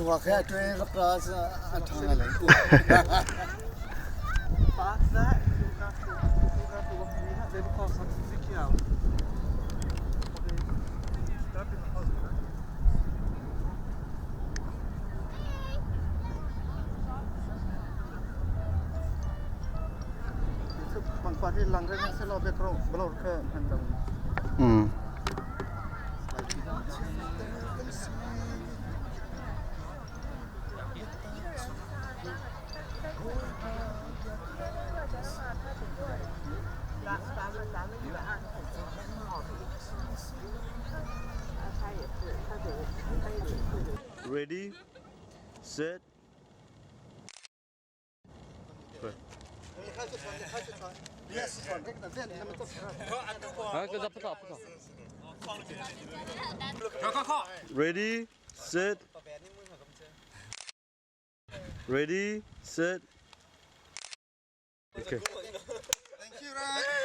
我看对那个是俺长了嘞。Pangkuati langgar yang selalu berkerok belur ke hantam. Ready, set. Ready, set. Ready, set. Okay. Thank you, Ray.